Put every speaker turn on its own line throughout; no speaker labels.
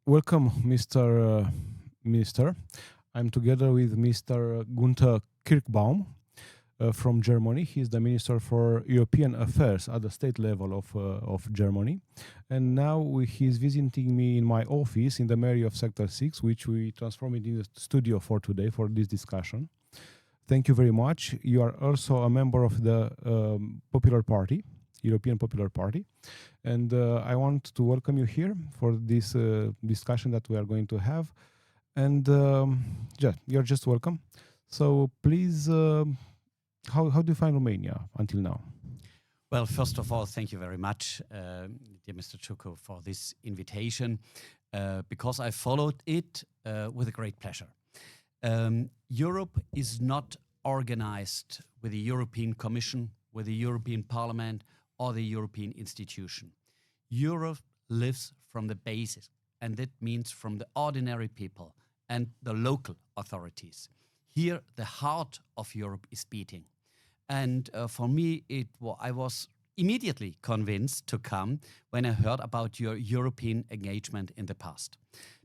Welcome, Mr. Minister. I'm together with Mr. Gunther Kirchbaum from Germany. He's the Minister for European Affairs at the state level of Germany. And now he's visiting me in my office in the Mairie of Sector 6, which we transformed into a studio for today for this discussion. Thank you very much. You are also a member of the Popular Party, European Popular Party. And I want to welcome you here for this discussion that we are going to have. And yeah, you're just welcome. So please, how do you find Romania until now?
Well, first of all, thank you very much, dear Mr. Chuko, for this invitation, because I followed it with a great pleasure. Europe is not organized with the European Commission, with the European Parliament, or the European institution. Europe lives from the basis, and that means from the ordinary people and the local authorities. Here, the heart of Europe is beating. And for me, I was immediately convinced to come when I heard about your European engagement in the past.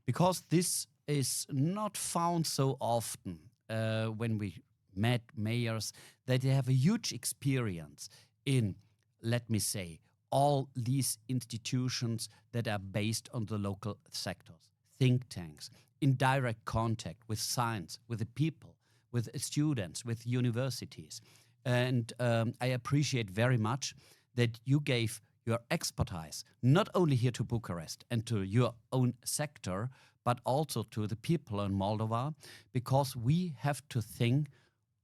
Because this is not found so often when we met mayors, that they have a huge experience in, let me say, all these institutions that are based on the local sectors, think tanks, in direct contact with science, with the people, with students, with universities. And I appreciate very much that you gave your expertise, not only here to Bucharest and to your own sector, but also to the people in Moldova, because we have to think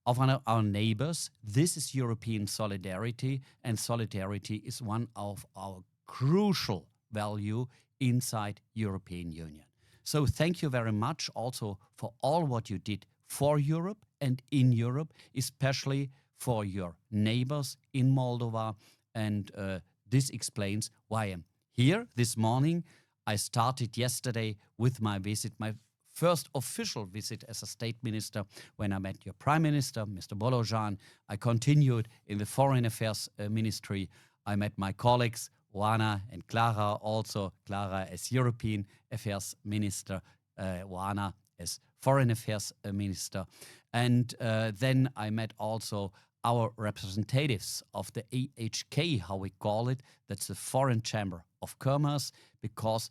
of our neighbors. This is European solidarity, and solidarity is one of our crucial value inside European Union. So thank you very much also for all what you did for Europe and in Europe, especially for your neighbors in Moldova. And this explains why I'm here this morning. I started yesterday with my visit, my first official visit as a state minister when I met your prime minister, Mr. Bolojan. I continued in the foreign affairs ministry. I met my colleagues, Oana and Clara, also Clara as European affairs minister, Oana as foreign affairs minister. And then I met also our representatives of the AHK, how we call it, that's the Foreign Chamber of Commerce, because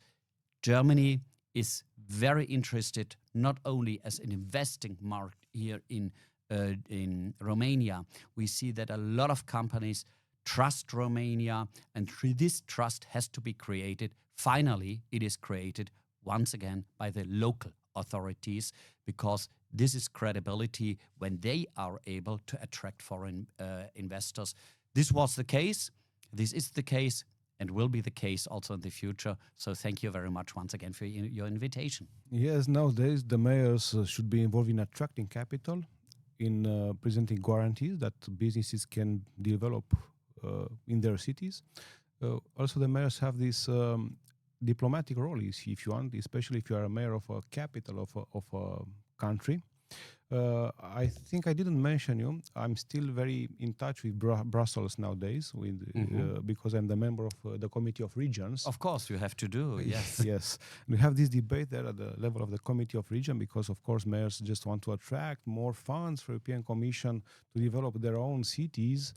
Germany is very interested not only as an investing market here in Romania. We see that a lot of companies trust Romania, and this trust has to be created. Finally, it is created once again by the local authorities, because this is credibility when they are able to attract foreign investors. This was the case, this is the case, and will be the case also in the future. So thank you very much once again for your invitation.
Yes, nowadays the mayors should be involved in attracting capital, in presenting guarantees that businesses can develop in their cities. Also, the mayors have this diplomatic role, if you want, especially if you are a mayor of a capital of a country. I think I didn't mention you. I'm still very in touch with Brussels nowadays, because I'm the member of the Committee of Regions.
Of course, you have to do, yes.
Yes. We have this debate there at the level of the Committee of Region, because, of course, mayors just want to attract more funds for European Commission to develop their own cities.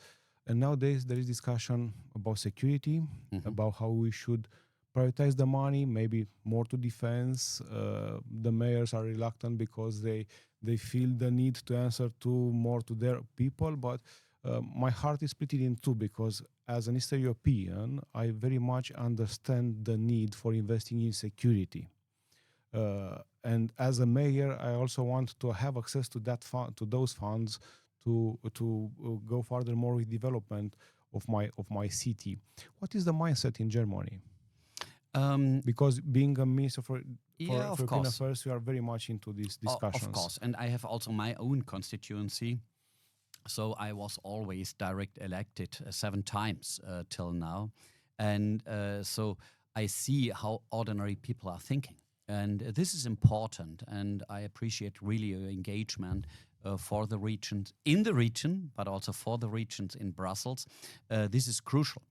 And nowadays there is discussion about security, about how we should prioritize the money, maybe more to defense. The mayors are reluctant because they feel the need to answer more to their people. But my heart is split in two, because as an Eastern European, I very much understand the need for investing in security. And as a mayor, I also want to have access to to those funds to go further more with development of my city. What is the mindset in Germany? Because being a minister for European affairs, you are very much into these discussions.
Of course, and I have also my own constituency. So I was always direct elected 7 times till now. And so I see how ordinary people are thinking. And this is important, and I appreciate really your engagement for the regions in the region, but also for the regions in Brussels. This is crucial.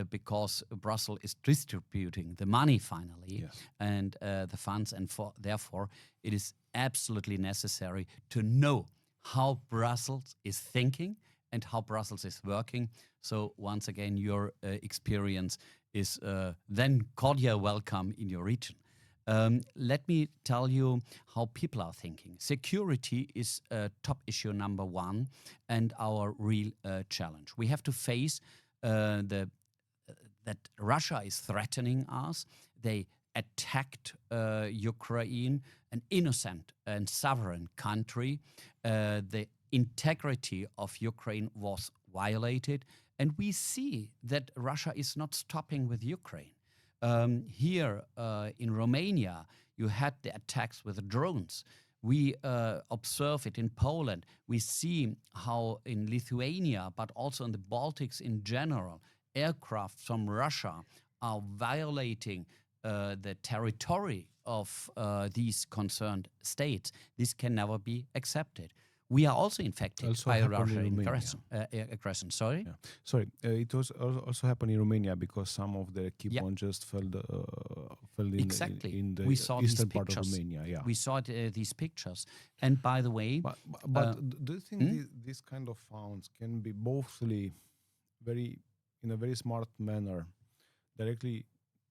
because Brussels is distributing the money finally
Yes.
and the funds, and therefore it is absolutely necessary to know how Brussels is thinking and how Brussels is working. So once again, your experience is then cordial welcome in your region. Let me tell you how people are thinking. Security is top issue number one and our real challenge. We have to face that Russia is threatening us. They attacked Ukraine, an innocent and sovereign country. The integrity of Ukraine was violated. And we see that Russia is not stopping with Ukraine. Here in Romania, you had the attacks with drones. We observe it in Poland. We see how in Lithuania, but also in the Baltics in general, aircraft from Russia are violating the territory of these concerned states. This can never be accepted. We are also infected
Also
by
happened in
Russian
Romania.
aggression. Sorry?
Yeah. Sorry, it was also happened in Romania because some of the
Yeah.
equipment just fell in,
Exactly.
in the
We saw
eastern
these
part of
pictures.
Romania. Yeah.
We saw these pictures. And by the way,
But do you think this kind of funds can be bothly in a very smart manner, directly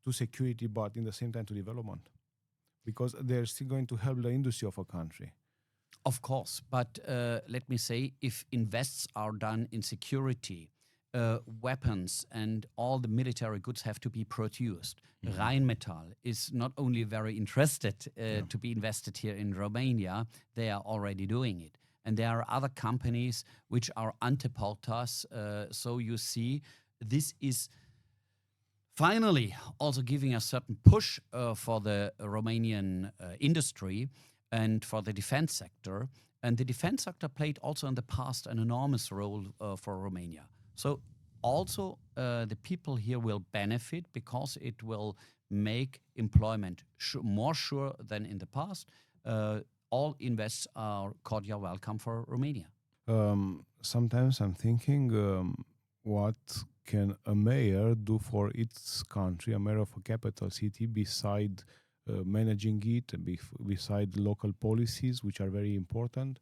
to security, but in the same time to development? Because they're still going to help the industry of a country.
of course, but let me say, if invests are done in security, weapons and all the military goods have to be produced. Rheinmetall is not only very interested to be invested here in Romania, they are already doing it. And there are other companies which are antiportas. So you see, this is finally also giving a certain push for the Romanian industry and for the defense sector. And the defense sector played also in the past an enormous role for Romania. So also the people here will benefit because it will make employment more sure than in the past. All invests are cordial welcome for Romania.
Sometimes I'm thinking, what can a mayor do for its country, a mayor of a capital city, beside managing it, beside local policies, which are very important,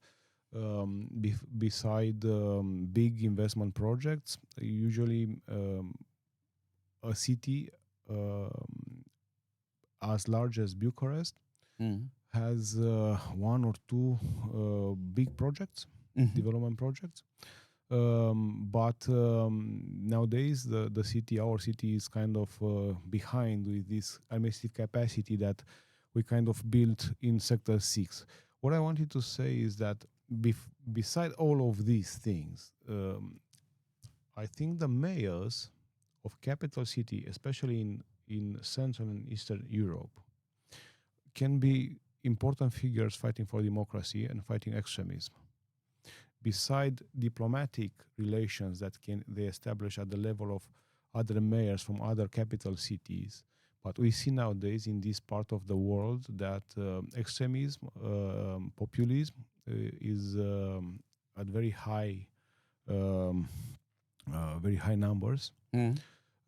beside big investment projects. Usually, a city as large as Bucharest has one or two big projects, development projects. But nowadays, our city is kind of behind with this administrative capacity that we kind of built in Sector 6. What I wanted to say is that beside all of these things, I think the mayors of capital city, especially in Central and Eastern Europe, can be important figures fighting for democracy and fighting extremism. Beside diplomatic relations that they establish at the level of other mayors from other capital cities, but we see nowadays in this part of the world that extremism, populism is at very high numbers.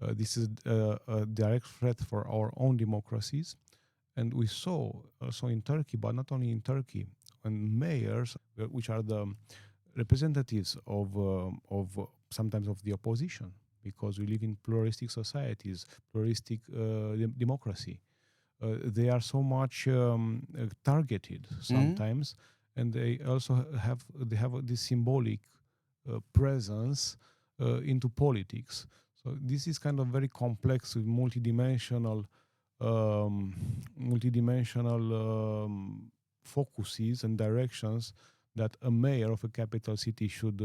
This is a direct threat for our own democracies. And we saw also in Turkey, but not only in Turkey, and mayors, which are the representatives of sometimes of the opposition, because we live in pluralistic societies, pluralistic democracy. They are so much targeted sometimes, and they also have this symbolic presence into politics. So this is kind of very complex with multidimensional focuses and directions that a mayor of a capital city should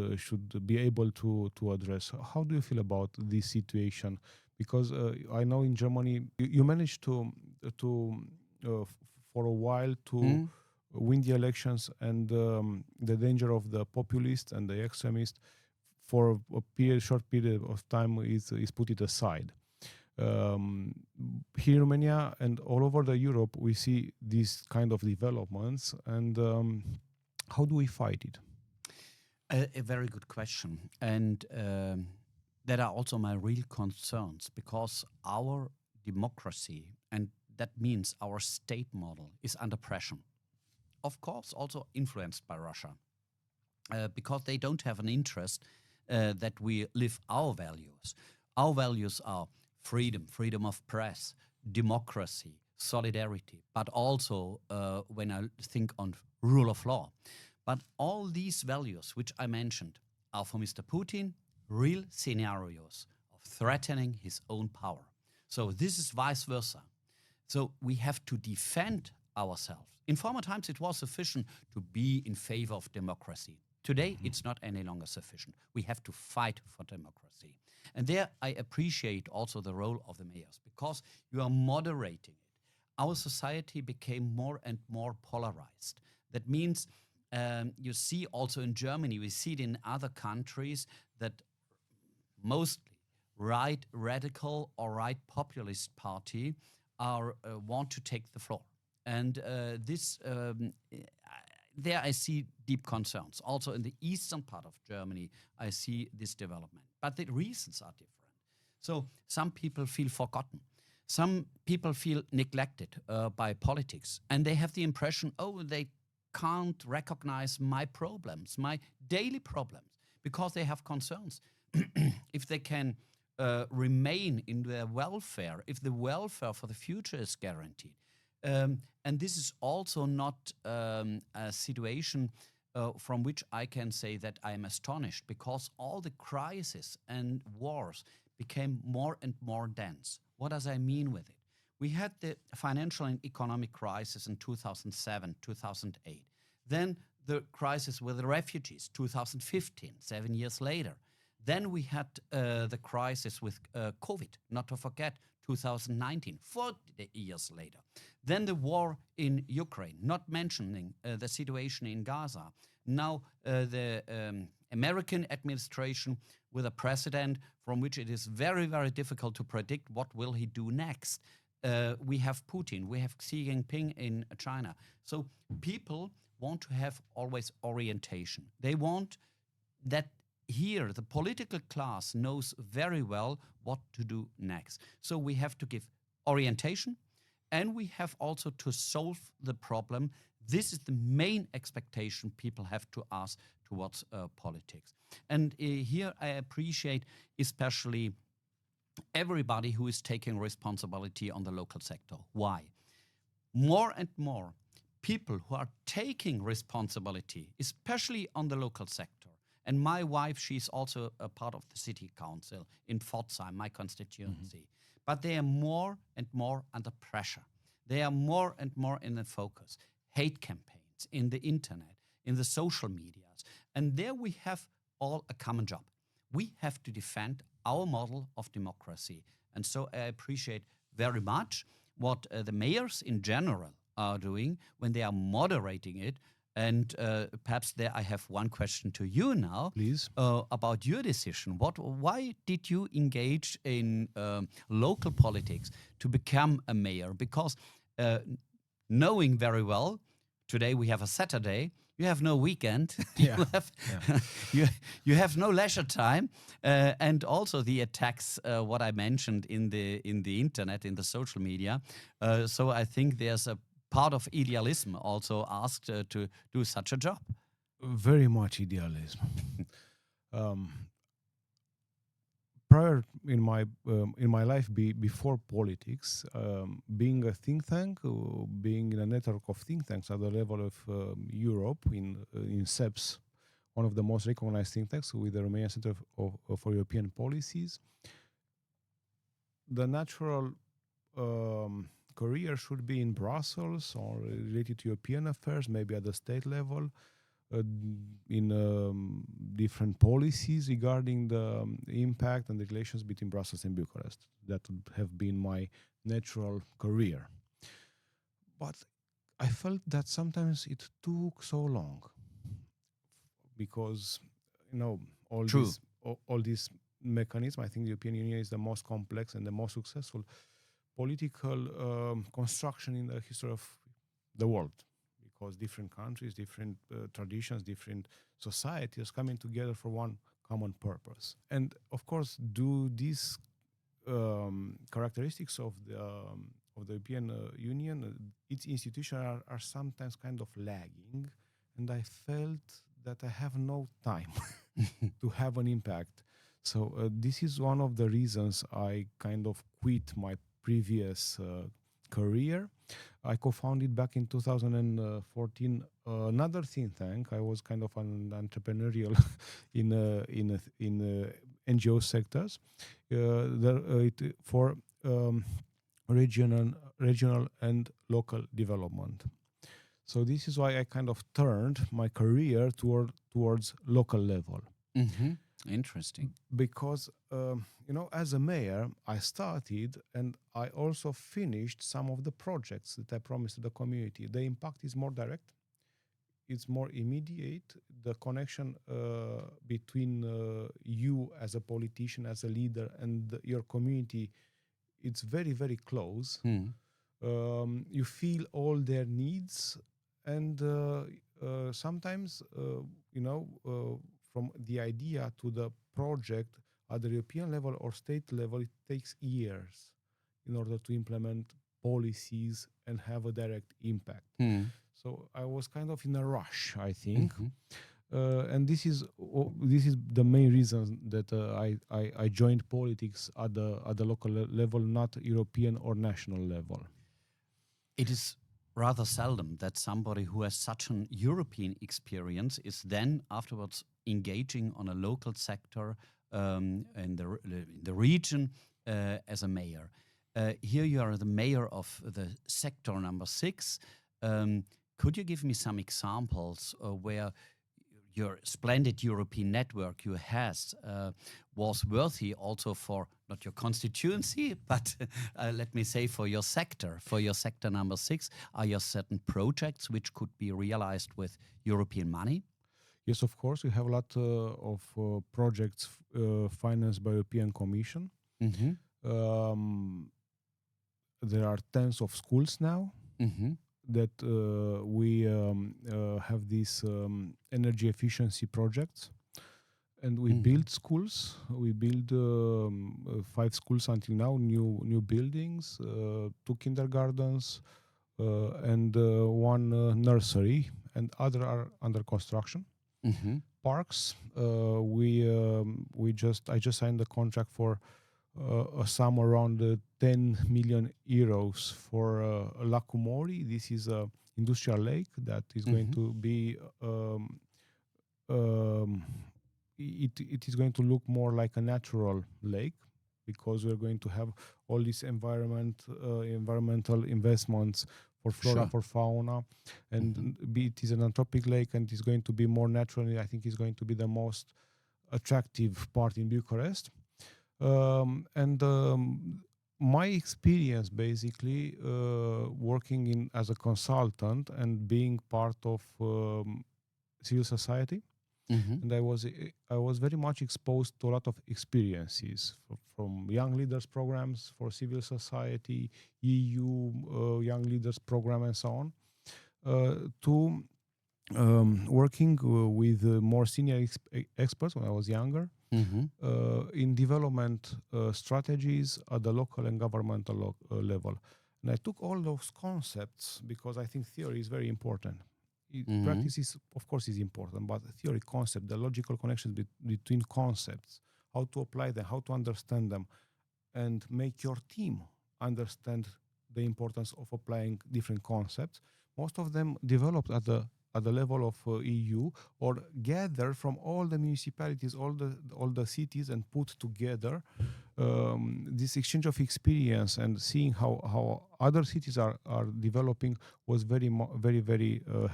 be able to address. How do you feel about this situation? Because I know in Germany you managed to for a while to win the elections, and the danger of the populist and the extremist for a short period of time is put it aside. Here in Romania and all over the Europe, we see these kind of developments, and how do we fight it?
A very good question. And that are also my real concerns, because our democracy, and that means our state model, is under pressure. Of course, also influenced by Russia, because they don't have an interest that we live our values. Our values are freedom, freedom of press, democracy, solidarity, but also when I think on rule of law. But all these values, which I mentioned, are for Mr. Putin real scenarios of threatening his own power. So this is vice versa. So we have to defend ourselves. In former times, it was sufficient to be in favor of democracy. Today, it's not any longer sufficient. We have to fight for democracy. And there I appreciate also the role of the mayors, because you are moderating it. Our society became more and more polarized. That means you see also in Germany, we see it in other countries, that mostly right radical or right populist party are want to take the floor. And there I see deep concerns. Also in the eastern part of Germany, I see this development. But the reasons are different. So some people feel forgotten. Some people feel neglected by politics. And they have the impression, oh, they can't recognize my problems, my daily problems, because they have concerns. If they can remain in their welfare, if the welfare for the future is guaranteed. And this is also not a situation from which I can say that I am astonished, because all the crises and wars became more and more dense. What does I mean with it? We had the financial and economic crisis in 2007, 2008. Then the crisis with the refugees, 2015, 7 years later. Then we had the crisis with COVID, not to forget, 2019, 40 years later. Then the war in Ukraine, not mentioning the situation in Gaza. Now the American administration with a president from which it is very, very difficult to predict what will he do next. We have Putin, we have Xi Jinping in China. So people want to have always orientation. They want that here the political class knows very well what to do next. So we have to give orientation, and we have also to solve the problem. This is the main expectation people have to ask towards politics. And here I appreciate especially everybody who is taking responsibility on the local sector. Why? More and more people who are taking responsibility, especially on the local sector. And my wife, she's also a part of the city council in Pforzheim, my constituency. Mm-hmm. But they are more and more under pressure. They are more and more in the focus. Hate campaigns in the internet, in the social medias. And there we have all a common job. We have to defend our model of democracy. And so I appreciate very much what the mayors in general are doing when they are moderating it. And perhaps there I have one question to you now.
Please.
About your decision. Why did you engage in local politics to become a mayor? Because knowing very well, today we have a Saturday, you have no weekend,
Yeah.
you have no leisure time, and also the attacks, what I mentioned in the internet, in the social media. So I think there's a part of idealism also asked to do such a job.
Very much idealism. Prior in my life, before politics, being a think tank, being in a network of think tanks at the level of Europe in SEPS, one of the most recognized think tanks with the Romanian Center for European Policies, the natural career should be in Brussels or related to European affairs, maybe at the state level, in different policies regarding the impact and the relations between Brussels and Bucharest. That would have been my natural career. But I felt that sometimes it took so long because, all these mechanisms, I think the European Union is the most complex and the most successful political construction in the history of the world, because different countries, different traditions, different societies coming together for one common purpose. And of course, do these characteristics of the European Union, its institutions are sometimes kind of lagging, and I felt that I have no time to have an impact. So this is one of the reasons I kind of quit my previous career. I co-founded back in 2014 another think tank. I was kind of an entrepreneurial in NGO sectors for regional and local development. So this is why I kind of turned my career towards local level.
Mm-hmm. Interesting.
Because as a mayor, I started and I also finished some of the projects that I promised to the community. The impact is more direct, it's more immediate. The connection between you as a politician, as a leader, and your community, it's very, very close. You feel all their needs, and sometimes, from the idea to the project at the European level or state level, it takes years in order to implement policies and have a direct impact. So I was kind of in a rush, I think. And this is the main reason that I joined politics at the local level, not European or national level.
It is rather seldom that somebody who has such an European experience is then afterwards engaging on a local sector in the region as a mayor. Here you are the mayor of the sector number 6. Could you give me some examples where your splendid European network you has was worthy also for not your constituency, but let me say for your sector number 6? Are there certain projects which could be realized with European money?
Yes, of course. We have a lot of projects financed by European Commission. There are tens of schools now that we have these energy efficiency projects, and we build schools. We build 5 schools until now, new buildings, 2 kindergartens, and 1 nursery, and other are under construction. Parks, I just signed the contract for a sum around 10 million euros for Lacumori. This is a industrial lake that is going to be it is going to look more like a natural lake, because we're going to have all these environmental investments for flora, for fauna, and it is an anthropic lake, and it's going to be more natural. I think it's going to be the most attractive part in Bucharest. My experience, basically, working as a consultant and being part of civil society, and I was very much exposed to a lot of experiences from young leaders programs for civil society, EU young leaders program, and so on, to working with more senior experts when I was younger. In development strategies at the local and governmental level. And I took all those concepts because I think theory is very important. Practice is, of course, is important, but the theory, concept, the logical connections between concepts, how to apply them, how to understand them, and make your team understand the importance of applying different concepts. Most of them developed at the level of EU, or gather from all the municipalities, all the cities, and put together this exchange of experience, and seeing how other cities are developing was very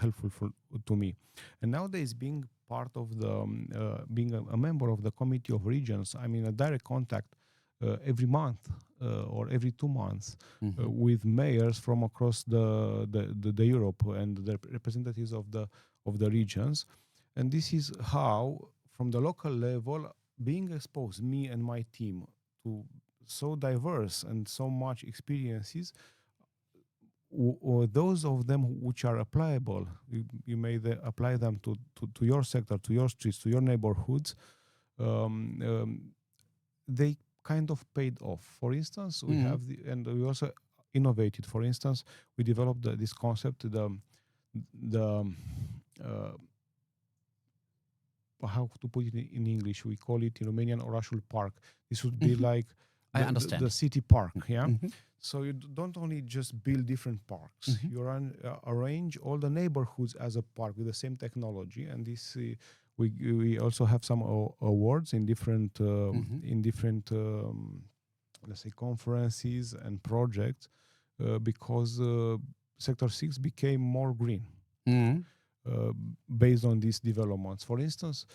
helpful to me. And nowadays, being part of being a member of the Committee of Regions, I'm in a direct contact every month or every 2 months with mayors from across the Europe and the representatives of the regions. And this is how, from the local level, being exposed, me and my team, to so diverse and so much experiences, or those of them which are applicable, you may apply them to your sector, to your streets, to your neighborhoods. um, um, they kind of paid off. For instance, we have and we also innovated. For instance, we developed this concept, the uh, how to put it in English? We call it in Romanian Orașul Park. This would be like
I understand.
the city park, yeah.
Mhm.
So you don't only just build different parks, you arrange all the neighborhoods as a park with the same technology, and this we also have some awards in different let's say conferences and projects because Sector 6 became more green based on these developments. For instance,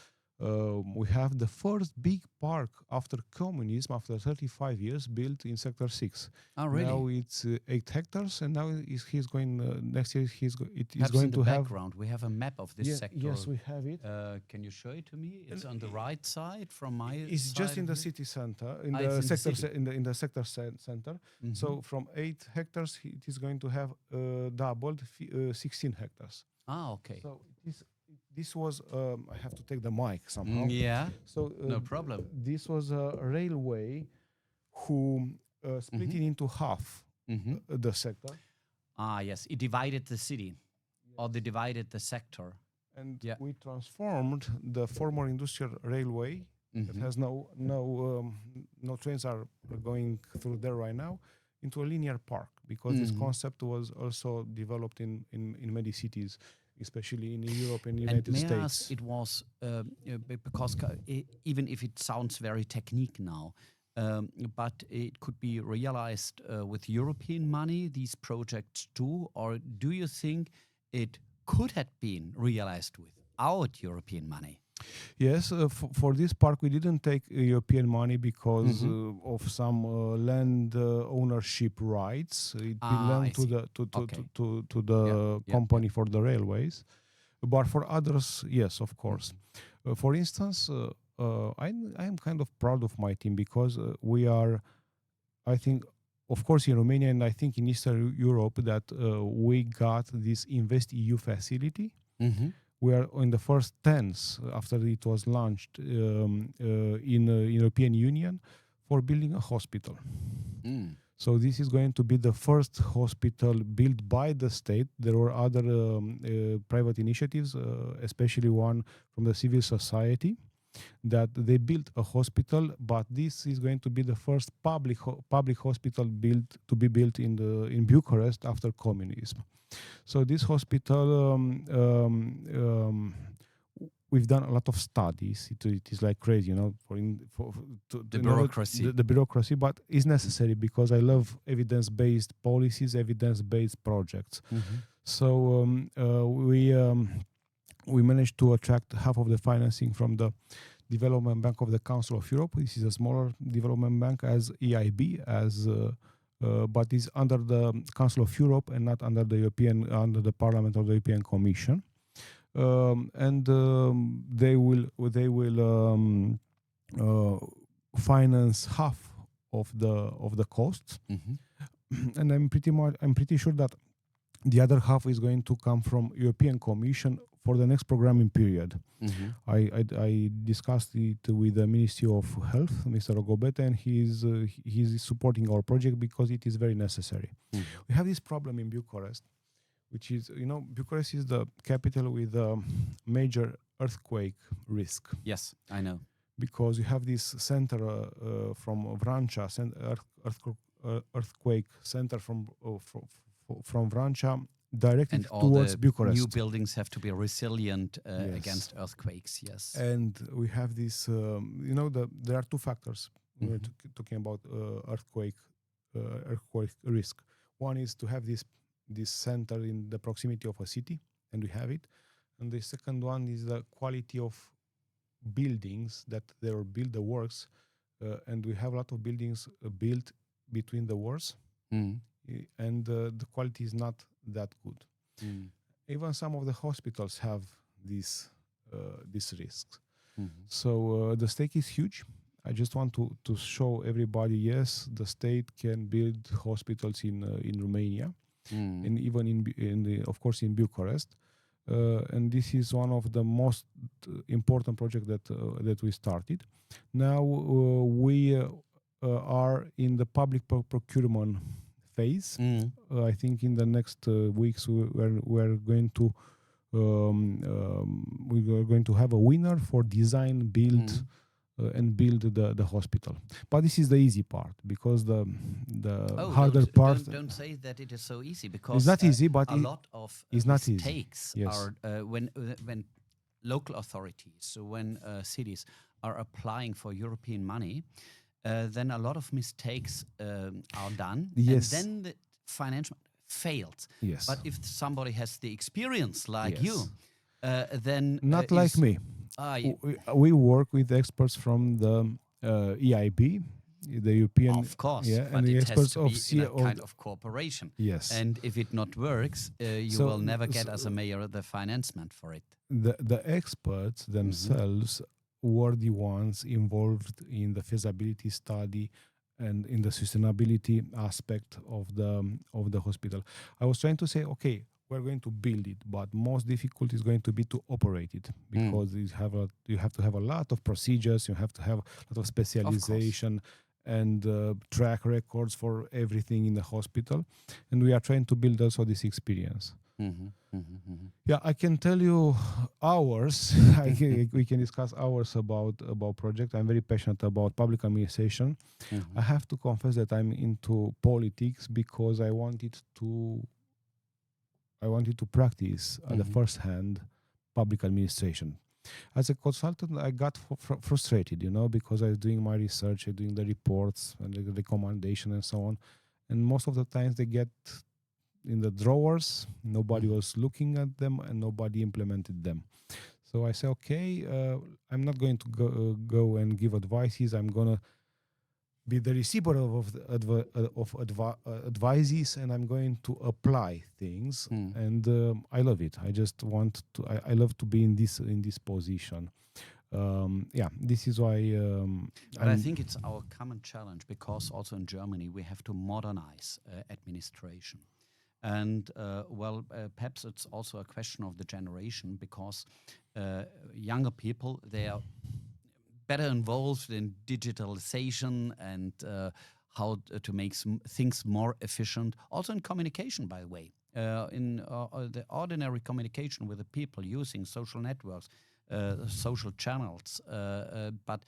we have the first big park after communism, after 35 years, built in Sector 6.
Oh, really?
Now it's 8 hectares, and now he's going next year. It is
Perhaps
going
in the
to have.
background, we have a map of this sector.
Yes, we have it.
Can you show it to me? It's on the right side from my.
It's just in the city center, in the sector, in the sector center. So from 8 hectares, it is going to have doubled 16 hectares.
Ah, okay.
So this was I have to take the mic somehow.
Yeah.
So
no problem.
This was a railway who split it into half the sector.
Ah, yes. It divided the city, or they divided the sector.
And we transformed the former industrial railway that has no trains are going through there right now into a linear park, because this concept was also developed in many cities, especially in Europe and United
States.
States.
Ask, it was because even if it sounds very technique now, but it could be realized with European money, these projects too, or do you think it could have been realized without European money?
Yes, for this park we didn't take European money because of some land ownership rights. It belonged to the company for the railways, but for others, yes, of course. For instance, I am kind of proud of my team because we are, I think, of course, in Romania and I think in Eastern Europe, that we got this Invest EU facility. We are in the first 10s after it was launched in the European Union for building a hospital. So this is going to be the first hospital built by the state. There were other private initiatives, especially one from the civil society, that they built a hospital, but this is going to be the first public hospital to be built in Bucharest after communism. So this hospital, we've done a lot of studies. It is like crazy, you know,
the bureaucracy.
The bureaucracy, but it's necessary because I love evidence-based policies, evidence-based projects. So we managed to attract half of the financing from the Development Bank of the Council of Europe. This is a smaller development bank as EIB, but is under the Council of Europe and not under the Parliament of the European Commission. They will finance half of the costs, and I'm pretty sure that the other half is going to come from European Commission for the next programming period. I discussed it with the Ministry of Health, Mr. Ogobete, and he's supporting our project because it is very necessary. We have this problem in Bucharest, which is, you know, Bucharest is the capital with a major earthquake risk.
Yes, I know.
Because you have this center from Vrancea, earthquake center from Vrancea, directed towards Bucharest.
New buildings have to be resilient against earthquakes. Yes,
and we have this. You know, there are two factors when we're talking about earthquake risk. One is to have this center in the proximity of a city, and we have it. And the second one is the quality of buildings that they are built, the works, and we have a lot of buildings built between the wars, and the quality is not that good. Even some of the hospitals have these risks. So the stake is huge. I just want to show everybody, yes, the state can build hospitals in Romania, and even of course in Bucharest. and this is one of the most important projects that we started. Now we are in the public procurement phase. I think in the next weeks we're going to we are going to have a winner for design, build, and build the hospital. But this is the easy part, because the harder part.
Don't say that it is so easy, because
It's not easy, but
a lot of
it's not easy.
mistakes
Yes.
are when local authorities, so when cities are applying for European money, then a lot of mistakes are done,
Yes.
and then the financial fails.
Yes.
But if somebody has the experience like you,
Yes.
then
Not like me. We work with experts from the EIB, the European.
Of course,
yeah,
but
and the
it has
experts
to
of
be in a kind of cooperation.
Yes.
And if it not works, you
So-
will never get
so-
as a mayor the financement for it.
The experts themselves were the ones involved in the feasibility study and in the sustainability aspect of the hospital. I was trying to say, okay, we're going to build it, but most difficult is going to be to operate it, because you have to have a lot of procedures, you have to have a lot of specialization and track records for everything in the hospital, and we are trying to build also this experience. Yeah, I can tell you hours. We can discuss hours about project. I'm very passionate about public administration. I have to confess that I'm into politics because I wanted to practice at the first hand public administration. As a consultant, I got frustrated, because I was doing my research, I doing the reports and the recommendation and so on, and most of the times they get in the drawers. Nobody was looking at them and nobody implemented them. So I say, okay, I'm not going to go and give advices. I'm gonna be the receiver of advices, and I'm going to apply things. And I love it. I just want to. I love to be in this position. Yeah, this is why.
But I think it's our common challenge, because also in Germany we have to modernize administration. And perhaps it's also a question of the generation, because younger people, they are better involved in digitalization and how to make things more efficient. Also in communication, by the way, in the ordinary communication with the people using social networks, social channels. But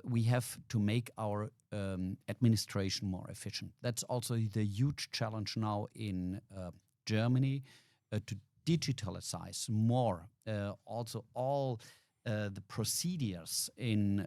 we have to make our administration more efficient. That's also the huge challenge now in Germany, to digitalize more. Also, all the procedures in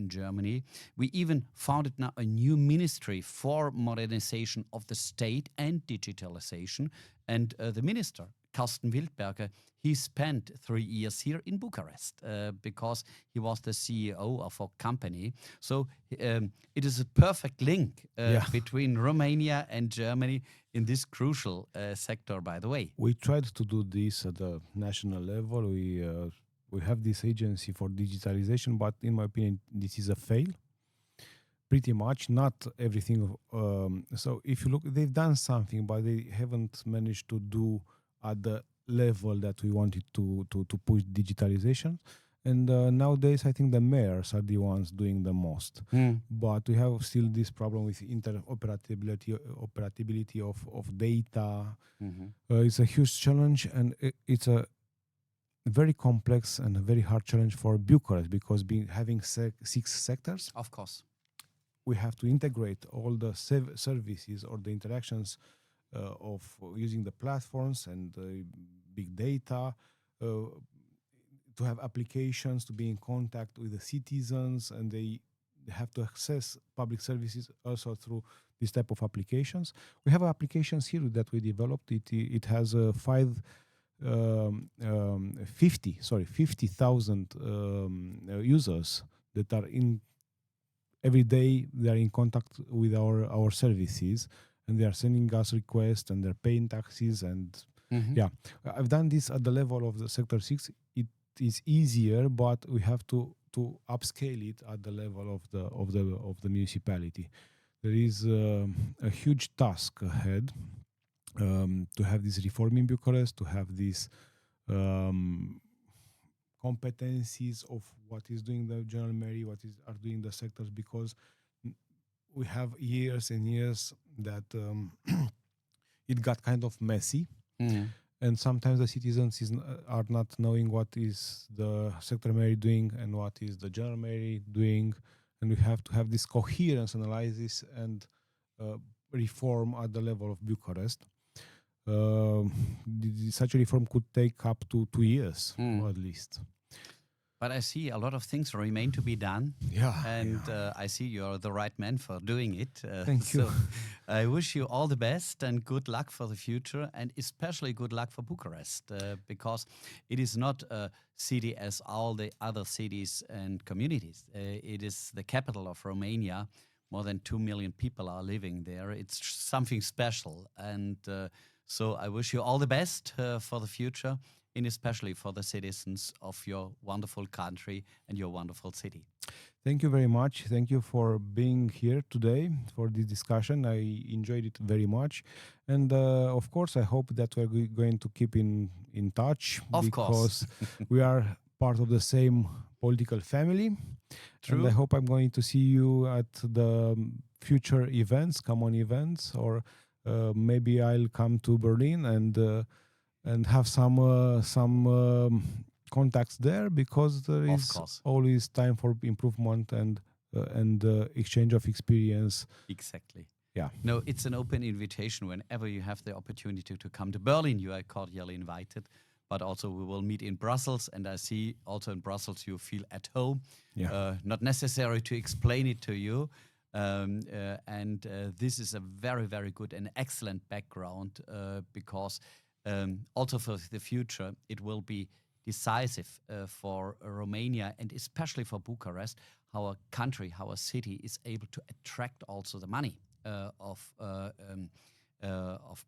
Germany. We even founded now a new ministry for modernization of the state and digitalization. And the minister, Carsten Wildberger, he spent 3 years here in Bucharest because he was the CEO of a company. So it is a perfect link between Romania and Germany in this crucial sector, by the way.
We tried to do this at the national level. We have this agency for digitalization, but in my opinion, this is a fail. Pretty much, not everything. So if you look, they've done something, but they haven't managed to do at the level that we wanted to push digitalization. And nowadays, I think the mayors are the ones doing the most. But we have still this problem with operability of data. It's a huge challenge, and it's a very complex and a very hard challenge for Bucharest, because having 6 sectors,
of course,
we have to integrate all the services or the interactions of using the platforms and big data, to have applications, to be in contact with the citizens, and they have to access public services also through this type of applications. We have applications here that we developed. It has 50,000 users that are in every day. They are in contact with our services, and they are sending us requests, and they're paying taxes. And I've done this at the level of the sector 6. It is easier, but we have to upscale it at the level of the municipality. There is a huge task ahead. to have this reform in Bucharest, to have these um, competencies of what is doing the general mary, what is are doing the sectors, because we have years and years that it got kind of messy, and sometimes the citizens are not knowing what is the sector mary doing and what is the general mary doing, and we have to have this coherence analysis and reform at the level of Bucharest. Such a reform could take up to 2 years at least.
But I see a lot of things remain to be done.
Yeah.
And I see you're the right man for doing it.
Thank you.
So I wish you all the best and good luck for the future, and especially good luck for Bucharest, because it is not a city as all the other cities and communities. It is the capital of Romania. More than 2 million people are living there. It's something special. And so I wish you all the best for the future, and especially for the citizens of your wonderful country and your wonderful city.
Thank you very much. Thank you for being here today for this discussion. I enjoyed it very much. And of course, I hope that we're going to keep in touch.
Of
because
course.
we are part of the same political family.
True.
And I hope I'm going to see you at the future events, common events, or maybe I'll come to Berlin and have some contacts there, because there is always time for improvement and exchange of experience.
Exactly.
Yeah.
No, it's an open invitation. Whenever you have the opportunity to come to Berlin, you are cordially invited. But also we will meet in Brussels, and I see also in Brussels you feel at home.
Yeah.
Not necessary to explain it to you. This is a very, very good and excellent background because also for the future, it will be decisive for Romania and especially for Bucharest, how a country, how a city is able to attract also the money of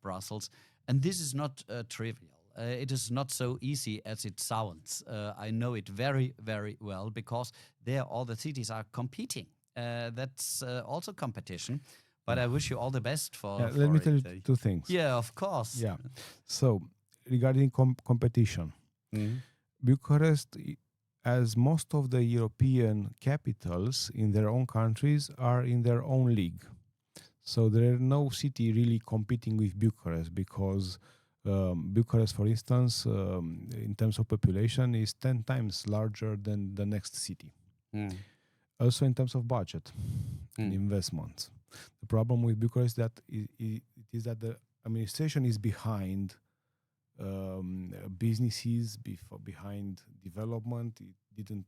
Brussels. And this is not trivial. It is not so easy as it sounds. I know it very, very well, because there all the cities are competing. That's also competition. But I wish you all the best for
let me tell you
it.
2 things.
Yeah, of course.
Yeah. So regarding competition, Bucharest, as most of the European capitals in their own countries, are in their own league. So there are no city really competing with Bucharest, because Bucharest, for instance, in terms of population, is 10 times larger than the next city. Also in terms of budget and investments. The problem with Bucharest is that the administration is behind businesses, behind development. It didn't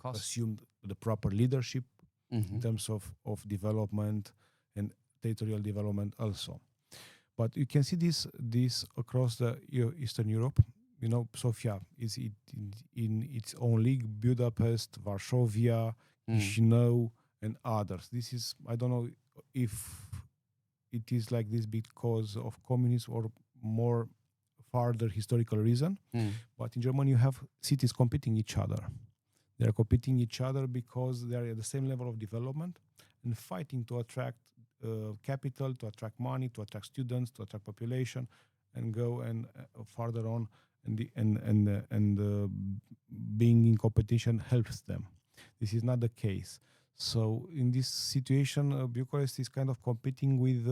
assume the proper leadership in terms of development and territorial development also. But you can see this across the Eastern Europe. You know, Sofia is in its own league, Budapest, Varsovia, Chisinau, and others. This is, I don't know if it is like this because of communism or more further historical reason. But in Germany, you have cities competing each other. They are competing each other because they are at the same level of development and fighting to attract capital, to attract money, to attract students, to attract population, and go and further on. And being in competition helps them. This is not the case. So in this situation, Bucharest is kind of competing with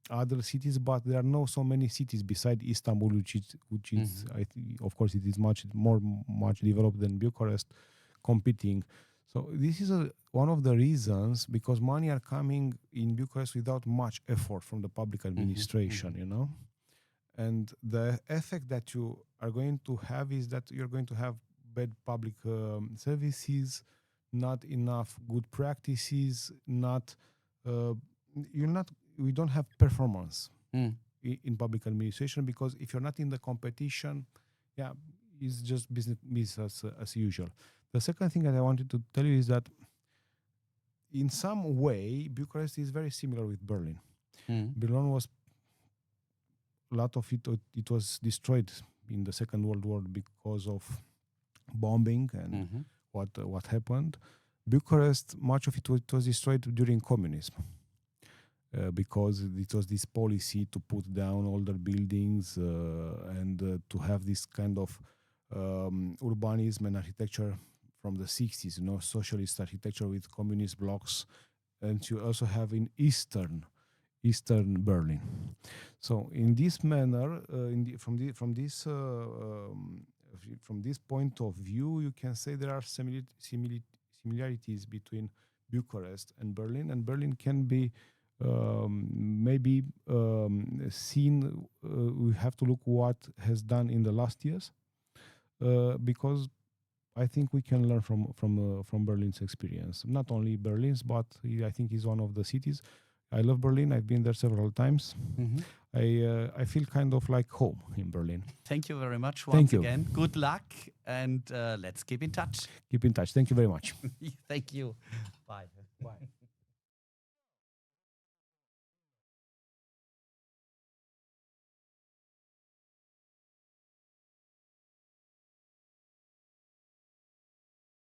other cities, but there are not so many cities beside Istanbul, which is I think, of course, it is much developed than Bucharest, competing. So this is one of the reasons, because money are coming in Bucharest without much effort from the public administration, you know. And the effect that you are going to have is that you're going to have bad public services, not enough good practices, we don't have performance in public administration, because if you're not in the competition, it's just business as usual. The second thing that I wanted to tell you is that in some way, Bucharest is very similar with Berlin. Berlin was, a lot of it was destroyed in the Second World War because of bombing and what happened. Bucharest, much of it was destroyed during communism. because it was this policy to put down older buildings and to have this kind of urbanism and architecture from the 60s, socialist architecture with communist blocks, and you also have in Eastern Berlin. So in this manner, from this point of view, you can say there are similarities between Bucharest and Berlin can be maybe seen. We have to look what has done in the last years, because I think we can learn from Berlin's experience. Not only Berlin's, but I think it's one of the cities. I love Berlin. I've been there several times. I feel kind of like home in Berlin.
Thank you very much once again. Good luck, and let's keep in touch.
Keep in touch. Thank you very much.
Thank you. Bye.
Bye.